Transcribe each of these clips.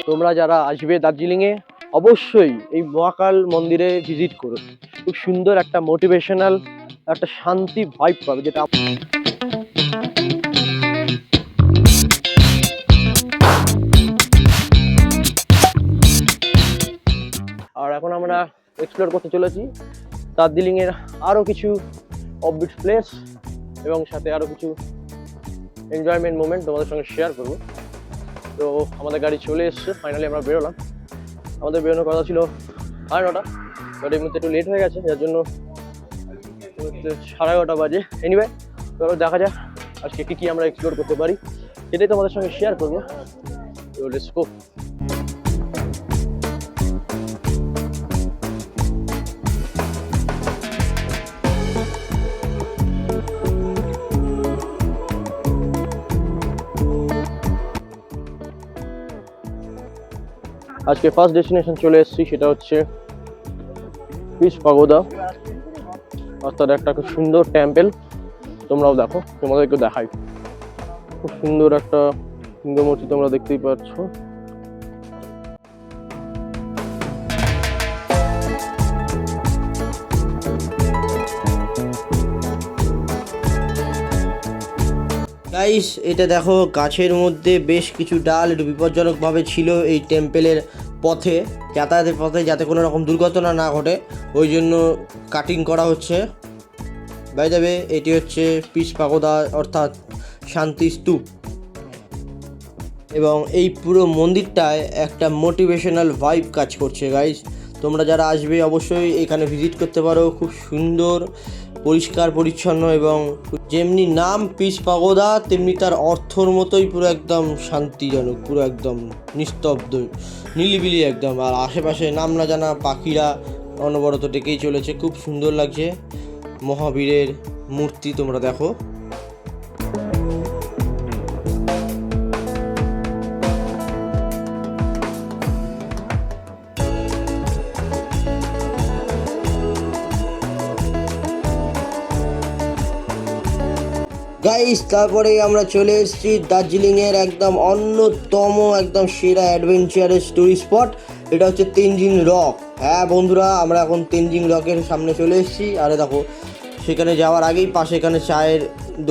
তোমরা যারা আসবে দার্জিলিংয়ে অবশ্যই এই মহাকাল মন্দিরে ভিজিট করো। খুব সুন্দর একটা মোটিভেশনাল একটা শান্তি ভাইব পাবে, যেটা আর এখন আমরা এক্সপ্লোর করতে চলেছি দার্জিলিংয়ের আরও কিছু অফবিট প্লেস এবং সাথে আরও কিছু এনজয়মেন্ট মোমেন্ট তোমাদের সঙ্গে শেয়ার করবো। তো আমাদের গাড়ি চলে এসছে, ফাইনালি আমরা বেরোলাম। আমাদের বেরোনোর কথা ছিল 9:30, বাট এই মুহূর্তে একটু লেট হয়ে গেছে, যার জন্য 11:30 বাজে। এনিওয়ে, চলো দেখা যাক আজকে কী আমরা এক্সপ্লোর করতে পারি, সেটাই তোমাদের সঙ্গে শেয়ার করবো। তো লেটস গো। আজকে ফার্স্ট ডেস্টিনেশন চলে এসেছি, সেটা হচ্ছে পিস পাগোদা, অর্থাৎ একটা খুব সুন্দর টেম্পল। তোমরাও দেখো, তোমাদেরকে দেখাই। খুব সুন্দর একটা হিন্দু মূর্তি তোমরা দেখতেই পাচ্ছ। গাইস, এটা দেখো, গাছের মধ্যে বেশ কিছু ডাল একটু বিপজ্জনকভাবে ছিল এই টেম্পেলের পথে, যাতায়াতের পথে, যাতে কোনো রকম দুর্ঘটনা না ঘটে, ওই জন্য কাটিং করা হচ্ছে। বাই দ্য ওয়ে, এটি হচ্ছে পিস পাগোদা অর্থাৎ শান্তি স্তূপ, এবং এই পুরো মন্দিরটায় একটা মোটিভেশনাল ভাইব কাজ করছে। গাইস, তোমরা যারা আসবে অবশ্যই এখানে ভিজিট করতে পারো। খুব সুন্দর, পরিষ্কার পরিচ্ছন্ন, এবং যেমনি নাম পিস পাগোদা তেমনি তার অর্থর মতোই পুরো একদম শান্তিজনক, পুরো একদম নিস্তব্ধ, নিলিবিলি একদম। আর আশেপাশে নাম না জানা পাখিরা অনবরত ডেকেই চলেছে। খুব সুন্দর লাগছে। মহাবীরের মূর্তি তোমরা দেখো। গাইস, তারপরে আমরা চলে এসেছি দার্জিলিংয়ের একদম অন্যতম একদম সেরা অ্যাডভেঞ্চারাস টুরিস্ট স্পট। এটা হচ্ছে তেনজিং রক। হ্যাঁ বন্ধুরা, আমরা এখন তেনজিং রকের সামনে চলে এসেছি। আরে দেখো, সেখানে যাওয়ার আগেই পাশে এখানে চায়ের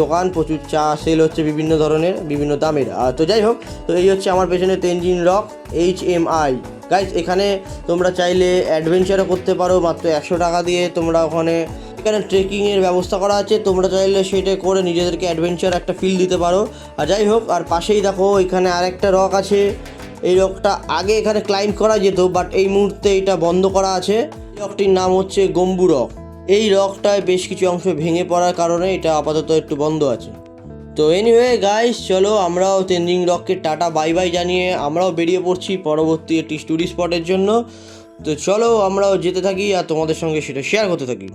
দোকান, প্রচুর চা সেল হচ্ছে বিভিন্ন ধরনের, বিভিন্ন দামের। আর তো যাই হোক, তো এই হচ্ছে আমার পেছনে তেনজিং রক HMI। গাইস, এখানে তোমরা চাইলে অ্যাডভেঞ্চারও করতে পারো মাত্র 100 টাকা দিয়ে। তোমরা এখানে ট্রেকিংয়ের ব্যবস্থা করা আছে, তোমরা চাইলে সেটা করে নিজেদেরকে অ্যাডভেঞ্চার একটা ফিল দিতে পারো। আর যাই হোক, আর পাশেই দেখো এখানে আরেকটা রক আছে। এই রকটা আগে এখানে ক্লাইম্ব করা যেত, বাট এই মুহূর্তে এটা বন্ধ করা আছে। এই রকটির নাম হচ্ছে গম্বু রক। এই রকটায় বেশ কিছু অংশ ভেঙে পড়ার কারণে এটা আপাতত একটু বন্ধ আছে। তো এনিওয়ে গাইস, চলো আমরাও তেনজিং রককে টাটা বাই বাই জানিয়ে আমরাও বেরিয়ে পড়ছি পরবর্তী একটি টুরিস্ট স্পটের জন্য। তো চলো আমরাও যেতে থাকি আর তোমাদের সঙ্গে সেটা শেয়ার করতে থাকি।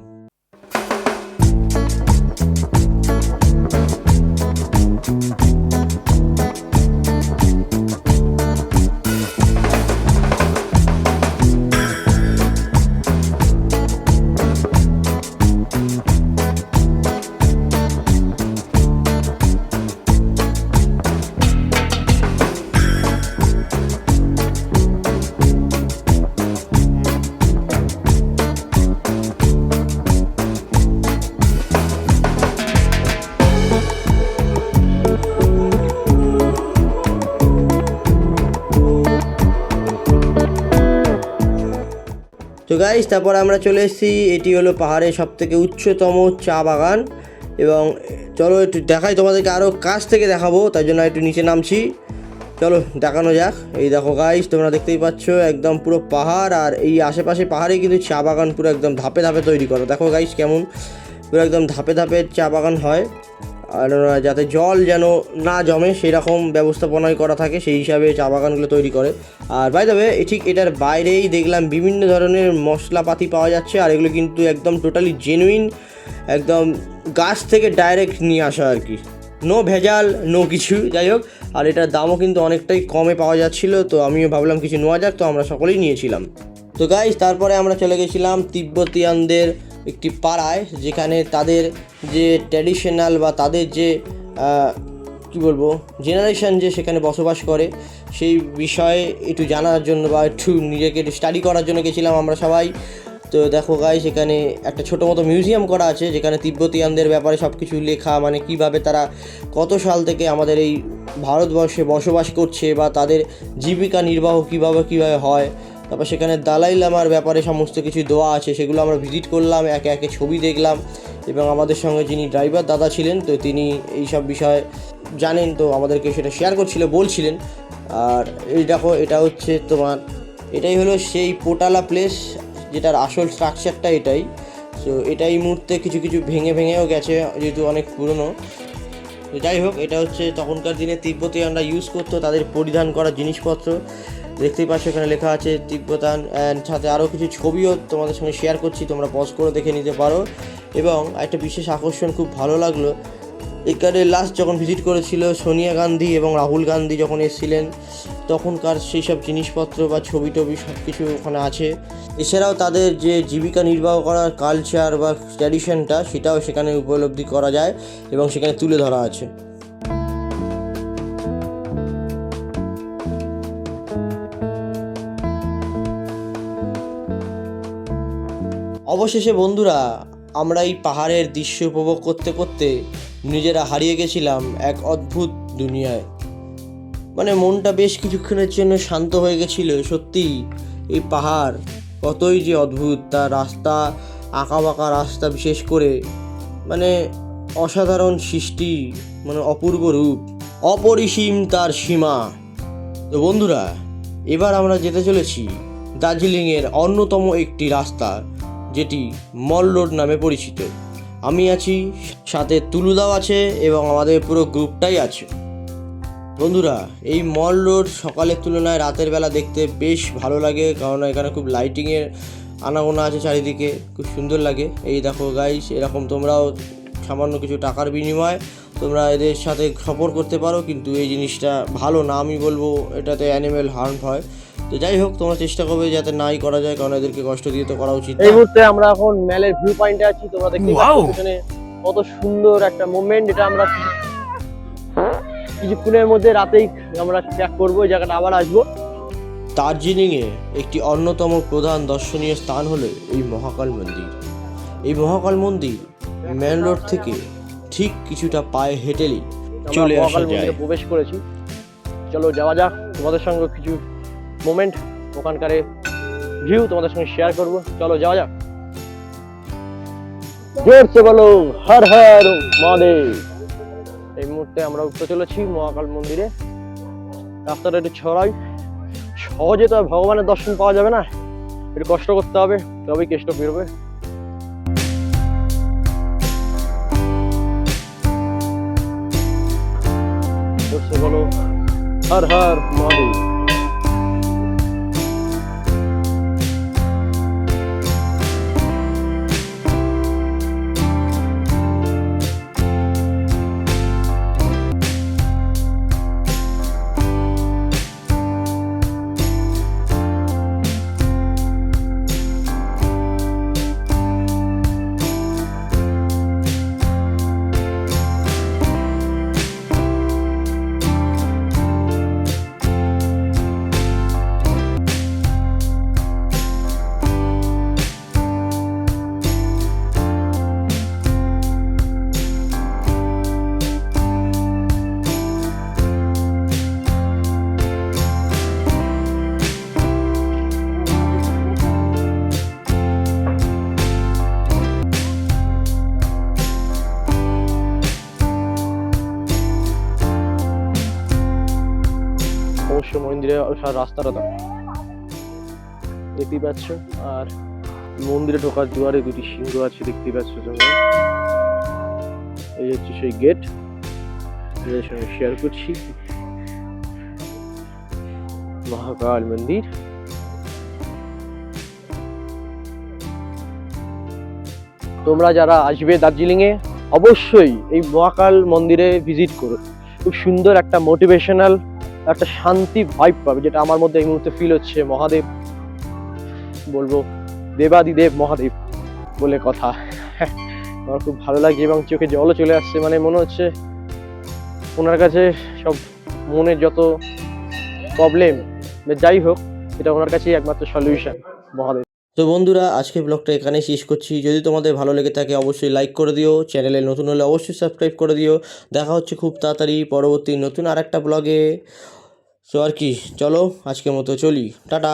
তো গাইস, তারপর আমরা চলে এসেছি, এটি হলো পাহাড়ের সবথেকে উচ্চতম চা বাগান। এবং চলো একটু দেখাই তোমাদেরকে, আরও কাছ থেকে দেখাবো, তাই জন্য একটু নিচে নামছি। চলো দেখানো যাক। এই দেখো গাইস, তোমরা দেখতেই পাচ্ছ একদম পুরো পাহাড়, আর এই আশেপাশে পাহাড়ে কিন্তু চা বাগান পুরো একদম ধাপে ধাপে তৈরি করো। দেখো গাইস কেমন পুরো একদম ধাপে ধাপে চা বাগান হয়, আর যাতে জল যেন না জমে সেরকম ব্যবস্থাপনাই করা থাকে, সেই হিসাবে চা বাগানগুলো তৈরি করে। আর বাই দ্য ওয়ে, ঠিক এটার বাইরেই দেখলাম বিভিন্ন ধরনের মশলাপাতি পাওয়া যাচ্ছে, আর এগুলো কিন্তু একদম টোটালি জেনুইন, একদম গাছ থেকে ডাইরেক্ট নিয়ে আসা আর কি, নো ভেজাল, নো কিছু। যাই হোক, আর এটার দামও কিন্তু অনেকটাই কমে পাওয়া যাচ্ছিলো, তো আমিও ভাবলাম কিছু নেওয়া যাক, তো আমরা সকলেই নিয়েছিলাম। তো গাইস, তারপরে আমরা চলে গেছিলাম তিব্বতিয়ানদের একটি পাড়ায়, যেখানে তাদের যে ট্র্যাডিশনাল বা তাদের যে কী বলবো জেনারেশন যে সেখানে বসবাস করে সেই বিষয়ে একটু জানার জন্য বা একটু নিজেকে স্টাডি করার জন্য গেছিলাম আমরা সবাই। তো দেখো গাইস, সেখানে একটা ছোটো মতো মিউজিয়াম করা আছে যেখানে তিব্বতিয়ানদের ব্যাপারে সব কিছু লেখা, মানে কীভাবে তারা কত সাল থেকে আমাদের এই ভারতবর্ষে বসবাস করছে বা তাদের জীবিকা নির্বাহ কীভাবে হয়। তারপর সেখানে দালাই লামার ব্যাপারে সমস্ত কিছু দেওয়া আছে, সেগুলো আমরা ভিজিট করলাম, একে একে ছবি দেখলাম এবং আমাদের সঙ্গে যিনি ড্রাইভার দাদা ছিলেন তো তিনি এই সব বিষয়ে জানেন, তো আমাদেরকে সেটা শেয়ার বলছিলেন। আর এই দেখো, এটা হচ্ছে তোমার, এটাই হলো সেই পোটালা প্লেস যেটার আসল স্ট্রাকচারটা এটাই। সো এটা এই মুহূর্তে কিছু ভেঙেও গেছে যেহেতু অনেক পুরনো। তো যাই হোক, এটা হচ্ছে তখনকার দিনে তিব্বতিয়ানরা ইউজ করতো তাদের পরিধান করা জিনিসপত্র। দেখতেই পাচ্ছ এখানে লেখা আছে তিব্বতান, অ্যান্ড সাথে আরও কিছু ছবিও তোমাদের সঙ্গে শেয়ার করছি, তোমরা পজ করে দেখে নিতে পারো। এবং একটা বিশেষ আকর্ষণ খুব ভালো লাগলো, এখানে লাস্ট যখন ভিজিট করেছিল সোনিয়া গান্ধী এবং রাহুল গান্ধী যখন এসেছিলেন তখনকার সেই সব জিনিসপত্র বা ছবি সব কিছু ওখানে আছে। এছাড়াও তাদের যে জীবিকা নির্বাহ করার কালচার বা ট্র্যাডিশনটা সেটাও সেখানে উপলব্ধি করা যায় এবং সেখানে তুলে ধরা আছে। অবশেষে বন্ধুরা, আমরা এই পাহাড়ের দৃশ্য উপভোগ করতে করতে নিজেরা হারিয়ে গেছিলাম এক অদ্ভুত দুনিয়ায়। মানে মনটা বেশ কিছুক্ষণের জন্য শান্ত হয়ে গেছিল। সত্যি এই পাহাড় কতই যে অদ্ভুত, তার রাস্তা, আঁকাবাঁকা রাস্তা, বিশেষ করে মানে অসাধারণ সৃষ্টি, মানে অপূর্ব রূপ, অপরিসীম তার সীমা। তো বন্ধুরা, এবার আমরা যেতে চলেছি দার্জিলিংয়ের অন্যতম একটি রাস্তা যেটি মল রোড নামে পরিচিত। আমি আছি, সাথে তুলুদাও আছে এবং আমাদের পুরো গ্রুপটাই আছে। বন্ধুরা, এই মল রোড সকালের তুলনায় রাতের বেলা দেখতে বেশ ভালো লাগে, কারণ এখানে খুব লাইটিংয়ের আনাগোনা আছে চারিদিকে, খুব সুন্দর লাগে। এই দেখো গাইস, এরকম তোমরাও সামান্য কিছু টাকার বিনিময়ে তোমরা এদের সাথে সফর করতে পারো, কিন্তু এই জিনিসটা ভালো না, আমি বলবো এটাতে অ্যানিমেল হার্ম হয়। তো যাই হোক, তোমরা চেষ্টা করবে যাতে নাই করা যায়, কারণ এদেরকে কষ্ট দিয়ে তো করা উচিত। এই মুহূর্তে আমরা এখন মেলের ভিউ পয়েন্টে আছি, তোমরা দেখতে পাচ্ছ এখানে কত সুন্দর একটা মোমেন্ট। এটা আমরা কিছুক্ষণের মধ্যে রাতেই আমরা ট্র্যাক করবো, এই জায়গাটা আবার আসবো। দার্জিলিংয়ে একটি অন্যতম প্রধান দর্শনীয় স্থান হলো এই মহাকাল মন্দির। এই মহাকাল মন্দির মেন রোড থেকে ঠিক কিছুটা পায়ে হেঁটেলেই চলে আসা যায়। প্রবেশ করেছি, চলো যাওয়া যাক। তোমাদের সঙ্গে কিছু মোমেন্ট, ওখানকার ভিউ তোমাদের সঙ্গে শেয়ার করবো, চলো যাওয়া যাক। জোরসে বলো হর হর মহাদেব। এই মুহূর্তে আমরা উঠতে চলেছি মহাকাল মন্দিরে। রাস্তাটা একটু ছড়াই, সহজে তো ভগবানের দর্শন পাওয়া যাবে না, একটু কষ্ট করতে হবে, তবেই কেষ্ট ফিরবে। জোরসে বলো হর হর মহাদেব। মন্দিরে ওঠার রাস্তাটা দেখতেই পাচ্ছ, আর মন্দিরে ঢোকার দুয়ারে দুটি সিংহ আছে দেখতেই পাচ্ছ তোমরা। এই হচ্ছে সেই গেট, এদের সঙ্গে শেয়ার করছি মহাকাল মন্দির। তোমরা যারা আসবে দার্জিলিং এ অবশ্যই এই মহাকাল মন্দিরে ভিজিট করো, খুব সুন্দর একটা মোটিভেশনাল একটা শান্তি ভাইব পাবে, যেটা আমার মধ্যে এই মুহূর্তে ফিল হচ্ছে। মহাদেব বলবো, দেবাদিদেব মহাদেব বলে কথা। আমার খুব ভালো লাগছে এবং চোখে জলও চলে আসছে, মানে মনে হচ্ছে ওনার কাছে সব মনের যত প্রবলেম যাই হোক, এটা ওনার কাছেই একমাত্র সলিউশন মহাদেব। তো বন্ধুরা, আজকে ব্লগটা এখানে শেষ করছি। যদি তোমাদের ভালো লেগে থাকে অবশ্যই লাইক করে দিও, চ্যানেলে নতুন হলে অবশ্যই সাবস্ক্রাইব করে দিও। দেখা হচ্ছে খুব তাড়াতাড়ি পরবর্তী নতুন আরেকটা ব্লগে। সো আর কি, চলো আজকের মতো চলি, টাটা।